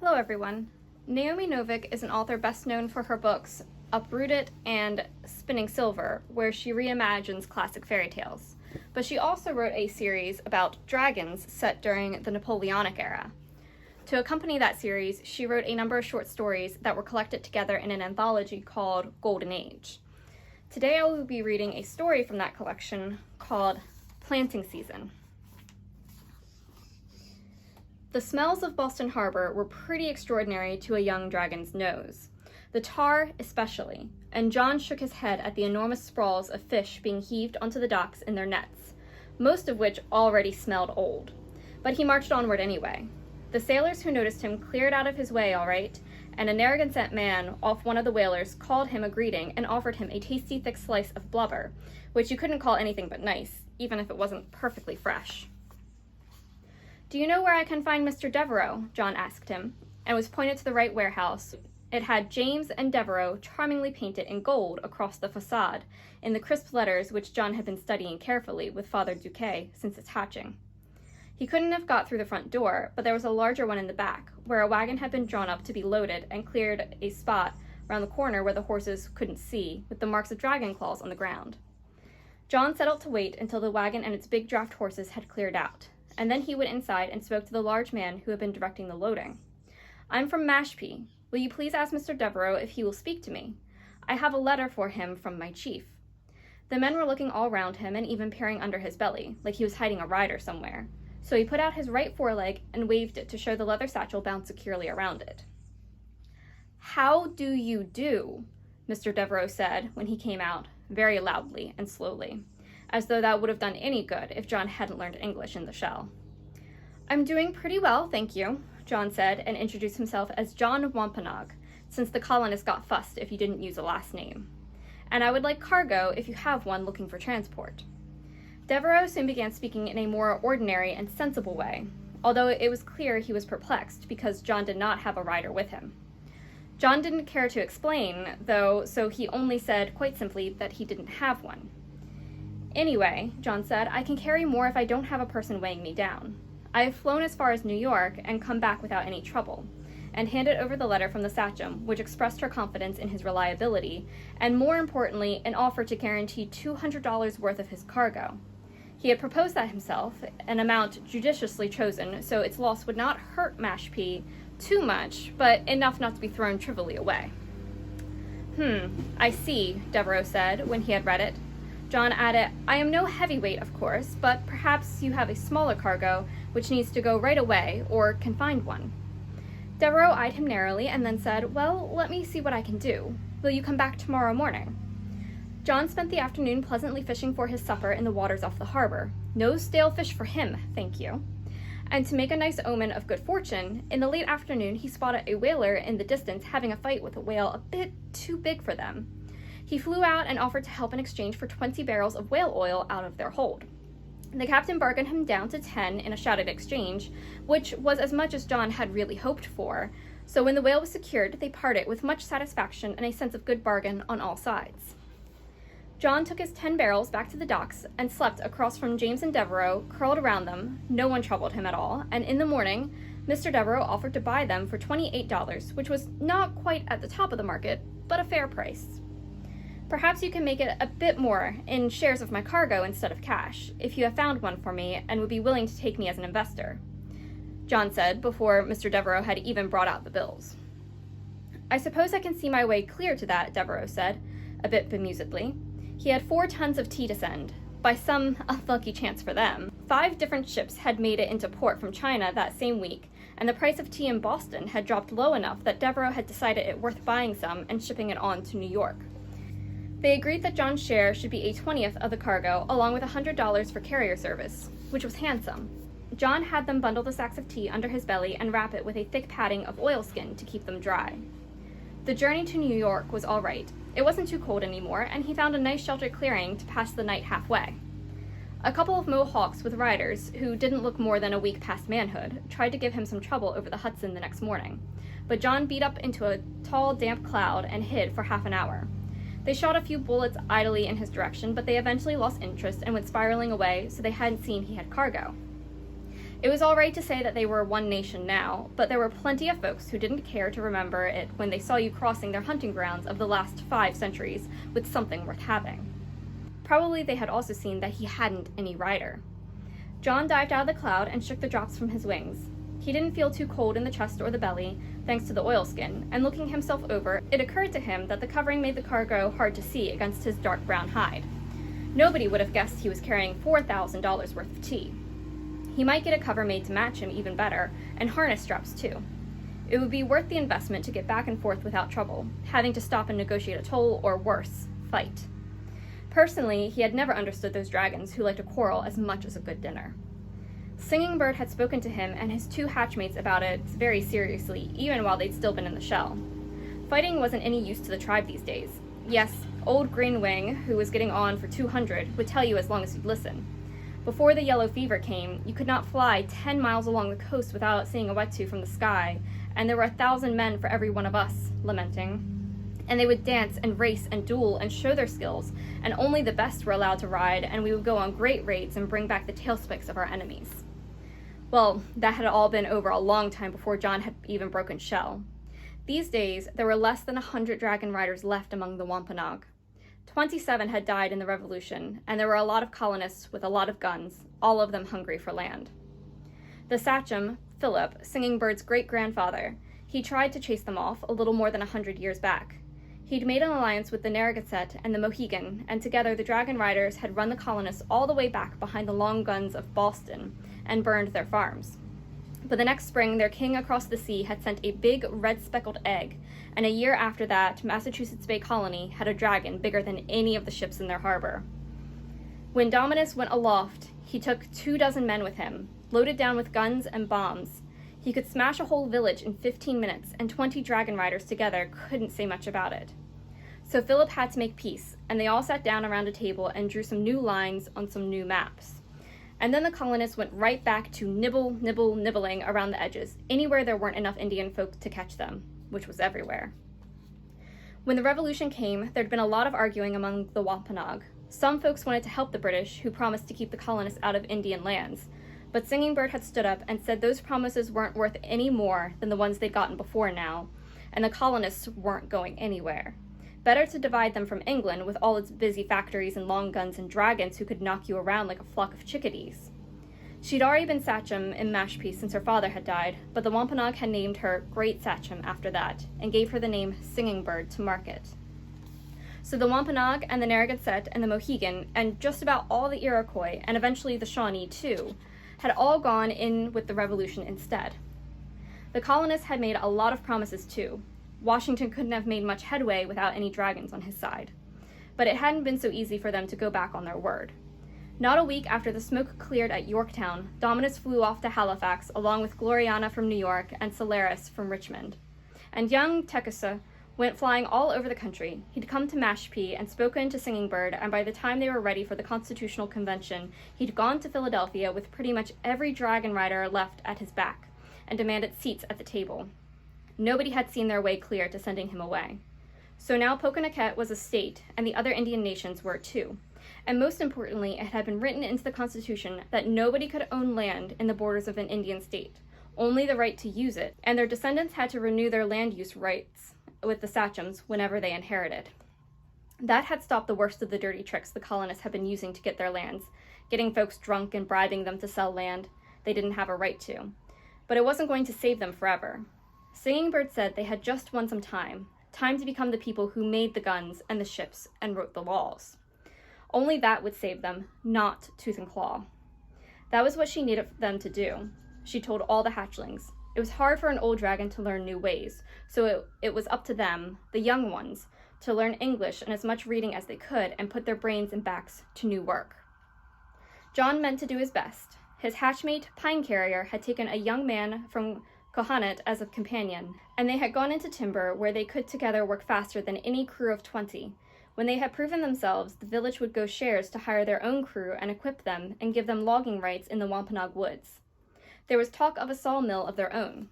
Hello everyone. Naomi Novik is an author best known for her books Uprooted and Spinning Silver, where she reimagines classic fairy tales. But she also wrote a series about dragons set during the Napoleonic era. To accompany that series, she wrote a number of short stories that were collected together in an anthology called Golden Age. Today I will be reading a story from that collection called Planting Season. The smells of Boston Harbor were pretty extraordinary to a young dragon's nose. The tar especially, and John shook his head at the enormous sprawls of fish being heaved onto the docks in their nets, most of which already smelled old. But he marched onward anyway. The sailors who noticed him cleared out of his way all right, and a Narragansett man off one of the whalers called him a greeting and offered him a tasty thick slice of blubber, which you couldn't call anything but nice, even if it wasn't perfectly fresh. "Do you know where I can find Mr. Devereux?" John asked him, and was pointed to the right warehouse. It had James and Devereux charmingly painted in gold across the facade, in the crisp letters which John had been studying carefully with Father Duquet since its hatching. He couldn't have got through the front door, but there was a larger one in the back, where a wagon had been drawn up to be loaded and cleared a spot round the corner where the horses couldn't see, with the marks of dragon claws on the ground. John settled to wait until the wagon and its big draft horses had cleared out, and then he went inside and spoke to the large man who had been directing the loading. "I'm from Mashpee. Will you please ask Mr. Devereux if he will speak to me? I have a letter for him from my chief." The men were looking all round him and even peering under his belly, like he was hiding a rider somewhere. So he put out his right foreleg and waved it to show the leather satchel bound securely around it. "How do you do?" Mr. Devereux said when he came out, very loudly and slowly, as though that would have done any good if John hadn't learned English in the shell. "I'm doing pretty well, thank you," John said, and introduced himself as John Wampanoag, since the colonists got fussed if you didn't use a last name. "And I would like cargo if you have one looking for transport." Devereux soon began speaking in a more ordinary and sensible way, although it was clear he was perplexed because John did not have a rider with him. John didn't care to explain, though, so he only said quite simply that he didn't have one. "Anyway," John said, "I can carry more if I don't have a person weighing me down. I have flown as far as New York and come back without any trouble," and handed over the letter from the Sachem, which expressed her confidence in his reliability, and more importantly, an offer to guarantee $200 worth of his cargo. He had proposed that himself, an amount judiciously chosen, so its loss would not hurt Mashpee too much, but enough not to be thrown trivially away. I see," Devereux said when he had read it. John added, "I am no heavyweight, of course, but perhaps you have a smaller cargo which needs to go right away, or can find one." Devereux eyed him narrowly and then said, "Well, let me see what I can do. Will you come back tomorrow morning?" John spent the afternoon pleasantly fishing for his supper in the waters off the harbor. No stale fish for him, thank you. And to make a nice omen of good fortune, in the late afternoon he spotted a whaler in the distance having a fight with a whale a bit too big for them. He flew out and offered to help in exchange for 20 barrels of whale oil out of their hold. The captain bargained him down to 10 in a shouted exchange, which was as much as John had really hoped for, so when the whale was secured, they parted with much satisfaction and a sense of good bargain on all sides. John took his 10 barrels back to the docks and slept across from James and Devereux, curled around them. No one troubled him at all, and in the morning, Mr. Devereux offered to buy them for $28, which was not quite at the top of the market, but a fair price. "Perhaps you can make it a bit more in shares of my cargo instead of cash, if you have found one for me and would be willing to take me as an investor," John said before Mr. Devereux had even brought out the bills. "I suppose I can see my way clear to that," Devereux said, a bit bemusedly. He had 4 tons of tea to send. By some unlucky chance for them, 5 different ships had made it into port from China that same week, and the price of tea in Boston had dropped low enough that Devereux had decided it worth buying some and shipping it on to New York. They agreed that John's share should be a 20th of the cargo, along with $100 for carrier service, which was handsome. John had them bundle the sacks of tea under his belly and wrap it with a thick padding of oilskin to keep them dry. The journey to New York was all right. It wasn't too cold anymore, and he found a nice sheltered clearing to pass the night halfway. A couple of Mohawks with riders, who didn't look more than a week past manhood, tried to give him some trouble over the Hudson the next morning, but John beat up into a tall, damp cloud and hid for half an hour. They shot a few bullets idly in his direction, but they eventually lost interest and went spiraling away, so they hadn't seen he had cargo. It was all right to say that they were one nation now, but there were plenty of folks who didn't care to remember it when they saw you crossing their hunting grounds of the last 5 centuries with something worth having. Probably they had also seen that he hadn't any rider. John dived out of the cloud and shook the drops from his wings. He didn't feel too cold in the chest or the belly, thanks to the oilskin, and looking himself over, it occurred to him that the covering made the cargo hard to see against his dark brown hide. Nobody would have guessed he was carrying $4,000 worth of tea. He might get a cover made to match him even better, and harness straps too. It would be worth the investment to get back and forth without trouble, having to stop and negotiate a toll, or worse, fight. Personally, he had never understood those dragons who liked a quarrel as much as a good dinner. Singing Bird had spoken to him and his 2 hatchmates about it very seriously, even while they'd still been in the shell. Fighting wasn't any use to the tribe these days. Yes, old Green Wing, who was getting on for 200, would tell you as long as you'd listen. Before the yellow fever came, you could not fly 10 miles along the coast without seeing a Wetu from the sky, and there were 1,000 men for every one of us, lamenting. And they would dance and race and duel and show their skills, and only the best were allowed to ride, and we would go on great raids and bring back the tailspikes of our enemies. Well, that had all been over a long time before John had even broken shell. These days, there were less than 100 dragon riders left among the Wampanoag. 27 had died in the Revolution, and there were a lot of colonists with a lot of guns, all of them hungry for land. The sachem, Philip, Singing Bird's great-grandfather, he tried to chase them off a little more than 100 years back. He'd made an alliance with the Narragansett and the Mohegan, and together the dragon riders had run the colonists all the way back behind the long guns of Boston and burned their farms. But the next spring, their king across the sea had sent a big red-speckled egg, and a year after that, Massachusetts Bay Colony had a dragon bigger than any of the ships in their harbor. When Dominus went aloft, he took 24 men with him, loaded down with guns and bombs. He could smash a whole village in 15 minutes, and 20 dragon riders together couldn't say much about it. So Philip had to make peace, and they all sat down around a table and drew some new lines on some new maps. And then the colonists went right back to nibbling around the edges, anywhere there weren't enough Indian folk to catch them, which was everywhere. When the Revolution came, there'd been a lot of arguing among the Wampanoag. Some folks wanted to help the British, who promised to keep the colonists out of Indian lands, but Singing Bird had stood up and said those promises weren't worth any more than the ones they'd gotten before now, and the colonists weren't going anywhere. Better to divide them from England with all its busy factories and long guns and dragons who could knock you around like a flock of chickadees. She'd already been sachem in Mashpee since her father had died, but the Wampanoag had named her Great Sachem after that, and gave her the name Singing Bird to mark it. So the Wampanoag and the Narragansett and the Mohegan, and just about all the Iroquois, and eventually the Shawnee too, had all gone in with the Revolution instead. The colonists had made a lot of promises too. Washington couldn't have made much headway without any dragons on his side. But it hadn't been so easy for them to go back on their word. Not a week after the smoke cleared at Yorktown, Dominus flew off to Halifax along with Gloriana from New York and Solaris from Richmond. And young Tecumseh went flying all over the country. He'd come to Mashpee and spoken to Singing Bird, and by the time they were ready for the Constitutional Convention, he'd gone to Philadelphia with pretty much every dragon rider left at his back, and demanded seats at the table. Nobody had seen their way clear to sending him away. So now Pokanoket was a state, and the other Indian nations were too. And most importantly, it had been written into the Constitution that nobody could own land in the borders of an Indian state, only the right to use it, and their descendants had to renew their land use rights with the sachems whenever they inherited. That had stopped the worst of the dirty tricks the colonists had been using to get their lands, getting folks drunk and bribing them to sell land they didn't have a right to. But it wasn't going to save them forever. Singing Bird said they had just won some time to become the people who made the guns and the ships and wrote the laws. Only that would save them, not tooth and claw. That was what she needed them to do, she told all the hatchlings. It was hard for an old dragon to learn new ways, so it was up to them, the young ones, to learn English and as much reading as they could and put their brains and backs to new work. John meant to do his best. His hatchmate, Pine Carrier, had taken a young man from Kohanet as a companion, and they had gone into timber where they could together work faster than any crew of 20. When they had proven themselves, the village would go shares to hire their own crew and equip them and give them logging rights in the Wampanoag woods. There was talk of a sawmill of their own.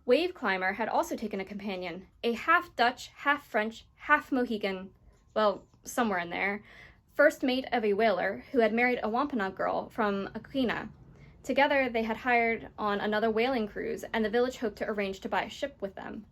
Wave Climber had also taken a companion, a half-Dutch, half-French, half-Mohegan, well, somewhere in there, first mate of a whaler who had married a Wampanoag girl from Aquina. Together, they had hired on another whaling cruise, and the village hoped to arrange to buy a ship with them.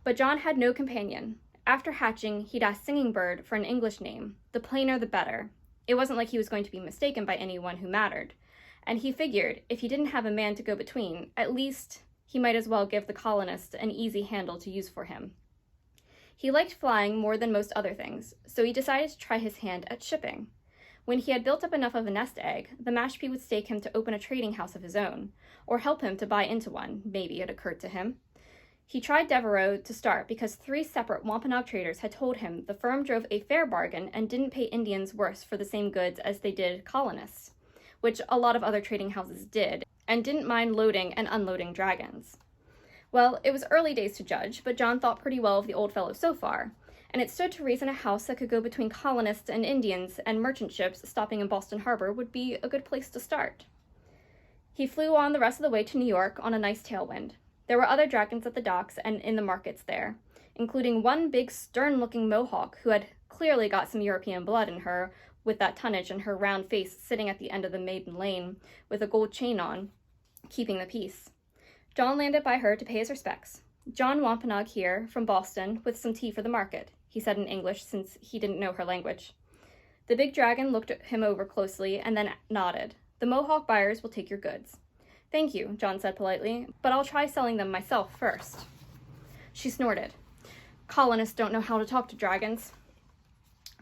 But John had no companion. After hatching, he'd asked Singing Bird for an English name. The plainer the better. It wasn't like he was going to be mistaken by anyone who mattered. And he figured, if he didn't have a man to go between, at least he might as well give the colonists an easy handle to use for him. He liked flying more than most other things, so he decided to try his hand at shipping. When he had built up enough of a nest egg, the Mashpee would stake him to open a trading house of his own, or help him to buy into one, maybe it occurred to him. He tried Devereaux to start because 3 separate Wampanoag traders had told him the firm drove a fair bargain and didn't pay Indians worse for the same goods as they did colonists, which a lot of other trading houses did, and didn't mind loading and unloading dragons. Well, it was early days to judge, but John thought pretty well of the old fellow so far, and it stood to reason a house that could go between colonists and Indians and merchant ships stopping in Boston Harbor would be a good place to start. He flew on the rest of the way to New York on a nice tailwind. There were other dragons at the docks and in the markets there, including one big stern-looking Mohawk who had clearly got some European blood in her, with that tonnage and her round face sitting at the end of the maiden lane with a gold chain on, keeping the peace. John landed by her to pay his respects. "John Wampanoag here, from Boston, with some tea for the market," he said in English since he didn't know her language. The big dragon looked him over closely and then nodded. "The Mohawk buyers will take your goods." "Thank you," John said politely, "but I'll try selling them myself first." She snorted. "Colonists don't know how to talk to dragons."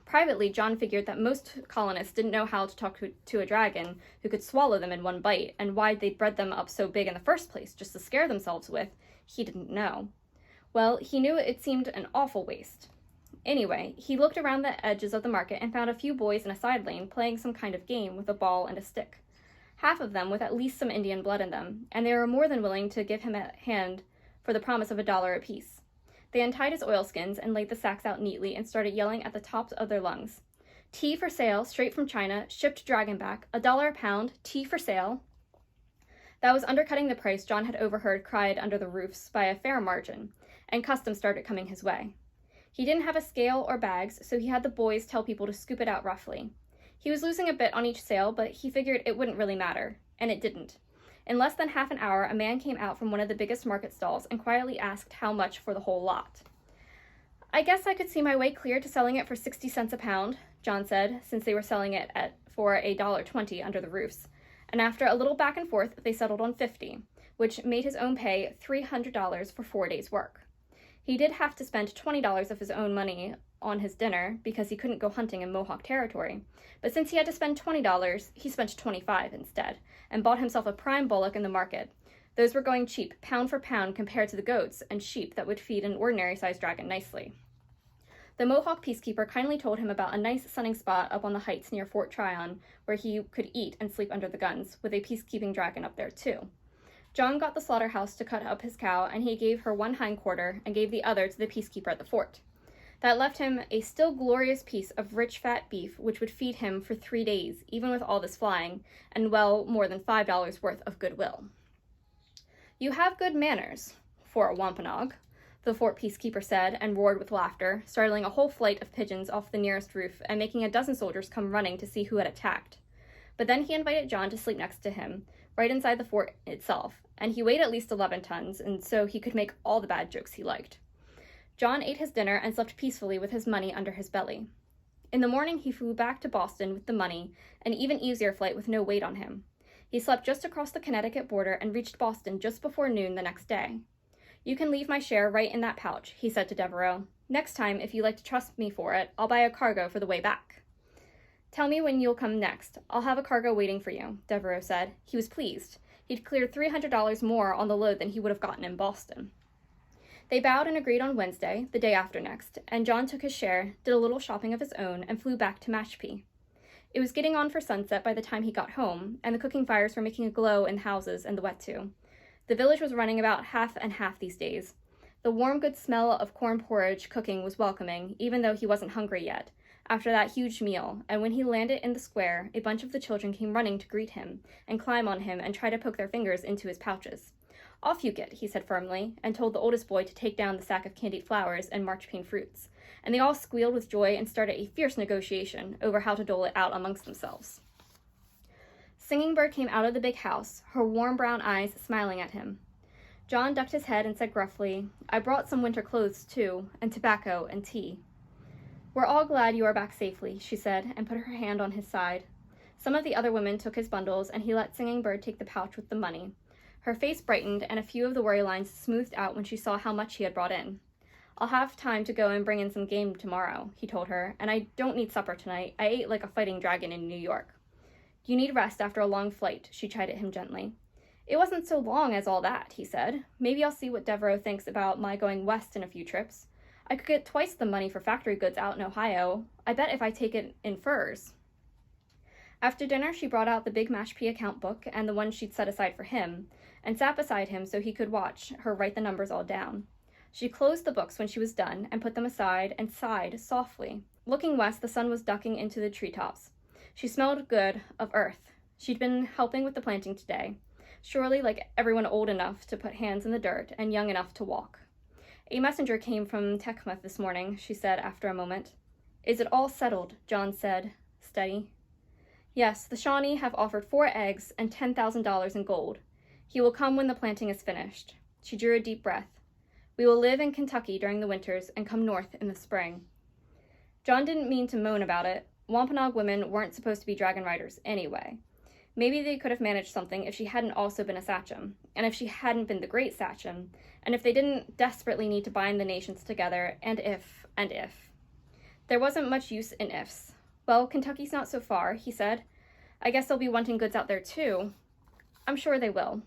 Privately, John figured that most colonists didn't know how to talk to a dragon who could swallow them in one bite, and why they'd bred them up so big in the first place, just to scare themselves with, he didn't know. Well, he knew it seemed an awful waste. Anyway, he looked around the edges of the market and found a few boys in a side lane playing some kind of game with a ball and a stick. Half of them with at least some Indian blood in them, and they were more than willing to give him a hand for the promise of $1 apiece. They untied his oilskins and laid the sacks out neatly and started yelling at the tops of their lungs. "Tea for sale, straight from China, shipped dragonback, $1 a pound, tea for sale." That was undercutting the price John had overheard cried under the roofs by a fair margin, and custom started coming his way. He didn't have a scale or bags, so he had the boys tell people to scoop it out roughly. He was losing a bit on each sale, but he figured it wouldn't really matter, and it didn't. In less than half an hour, a man came out from one of the biggest market stalls and quietly asked how much for the whole lot. "I guess I could see my way clear to selling it for 60 cents a pound," John said, since they were selling it for $1.20 under the roofs, and after a little back and forth, they settled on 50, which made his own pay $300 for 4 days' work. He did have to spend $20 of his own money on his dinner because he couldn't go hunting in Mohawk territory, but since he had to spend $20, he spent $25 instead, and bought himself a prime bullock in the market. Those were going cheap, pound for pound, compared to the goats and sheep that would feed an ordinary-sized dragon nicely. The Mohawk peacekeeper kindly told him about a nice sunning spot up on the heights near Fort Tryon, where he could eat and sleep under the guns, with a peacekeeping dragon up there too. John got the slaughterhouse to cut up his cow, and he gave her one hindquarter and gave the other to the peacekeeper at the fort. That left him a still glorious piece of rich fat beef, which would feed him for 3 days, even with all this flying, and well more than $5 worth of goodwill. "You have good manners, for a Wampanoag," the fort peacekeeper said, and roared with laughter, startling a whole flight of pigeons off the nearest roof and making a dozen soldiers come running to see who had attacked. But then he invited John to sleep next to him, right inside the fort itself, and he weighed at least 11 tons, and so he could make all the bad jokes he liked. John ate his dinner and slept peacefully with his money under his belly. In the morning, he flew back to Boston with the money, an even easier flight with no weight on him. He slept just across the Connecticut border and reached Boston just before noon the next day. "You can leave my share right in that pouch," he said to Devereaux. "Next time, if you like to trust me for it, I'll buy a cargo for the way back." "Tell me when you'll come next. I'll have a cargo waiting for you," Devereaux said. He was pleased. He'd cleared $300 more on the load than he would have gotten in Boston. They bowed and agreed on Wednesday, the day after next, and John took his share, did a little shopping of his own, and flew back to Mashpee. It was getting on for sunset by the time he got home, and the cooking fires were making a glow in the houses and the Wetu. The village was running about half and half these days. The warm, good smell of corn porridge cooking was welcoming, even though he wasn't hungry yet, after that huge meal, and when he landed in the square, a bunch of the children came running to greet him, and climb on him and try to poke their fingers into his pouches. "Off you get," he said firmly, and told the oldest boy to take down the sack of candied flowers and marchpane fruits, and they all squealed with joy and started a fierce negotiation over how to dole it out amongst themselves. Singing Bird came out of the big house, her warm brown eyes smiling at him. John ducked his head and said gruffly, "I brought some winter clothes, too, and tobacco and tea." "We're all glad you are back safely," she said, and put her hand on his side. Some of the other women took his bundles, and he let Singing Bird take the pouch with the money. Her face brightened, and a few of the worry lines smoothed out when she saw how much he had brought in. "I'll have time to go and bring in some game tomorrow," he told her, "and I don't need supper tonight. I ate like a fighting dragon in New York." "You need rest after a long flight," she chided him gently. "It wasn't so long as all that," he said. "Maybe I'll see what Devereaux thinks about my going west in a few trips. I could get twice the money for factory goods out in Ohio. I bet if I take it in furs." After dinner, she brought out the big Mashpee account book and the one she'd set aside for him, and sat beside him so he could watch her write the numbers all down. She closed the books when she was done and put them aside and sighed softly. Looking west, the sun was ducking into the treetops. She smelled good of earth. She'd been helping with the planting today, surely like everyone old enough to put hands in the dirt and young enough to walk. "A messenger came from Tecumseh this morning," she said after a moment. "Is it all settled?" John said, steady. "Yes, the Shawnee have offered 4 eggs and $10,000 in gold. He will come when the planting is finished." She drew a deep breath. "We will live in Kentucky during the winters and come north in the spring." John didn't mean to moan about it. Wampanoag women weren't supposed to be dragon riders anyway. Maybe they could have managed something if she hadn't also been a sachem, and if she hadn't been the great sachem, and if they didn't desperately need to bind the nations together, and if. There wasn't much use in ifs. "Well, Kentucky's not so far," he said. "I guess they'll be wanting goods out there, too." "I'm sure they will."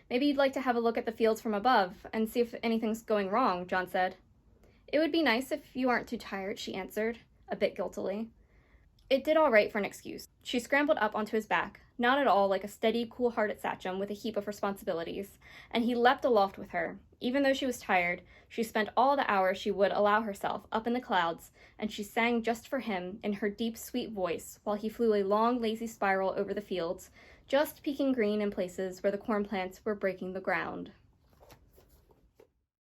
"Maybe you'd like to have a look at the fields from above and see if anything's going wrong," John said. "It would be nice if you aren't too tired," she answered, a bit guiltily. It did all right for an excuse. She scrambled up onto his back, not at all like a steady, cool-hearted sachem with a heap of responsibilities, and he leapt aloft with her. Even though she was tired, she spent all the hours she would allow herself up in the clouds, and she sang just for him in her deep, sweet voice while he flew a long, lazy spiral over the fields, just peeking green in places where the corn plants were breaking the ground.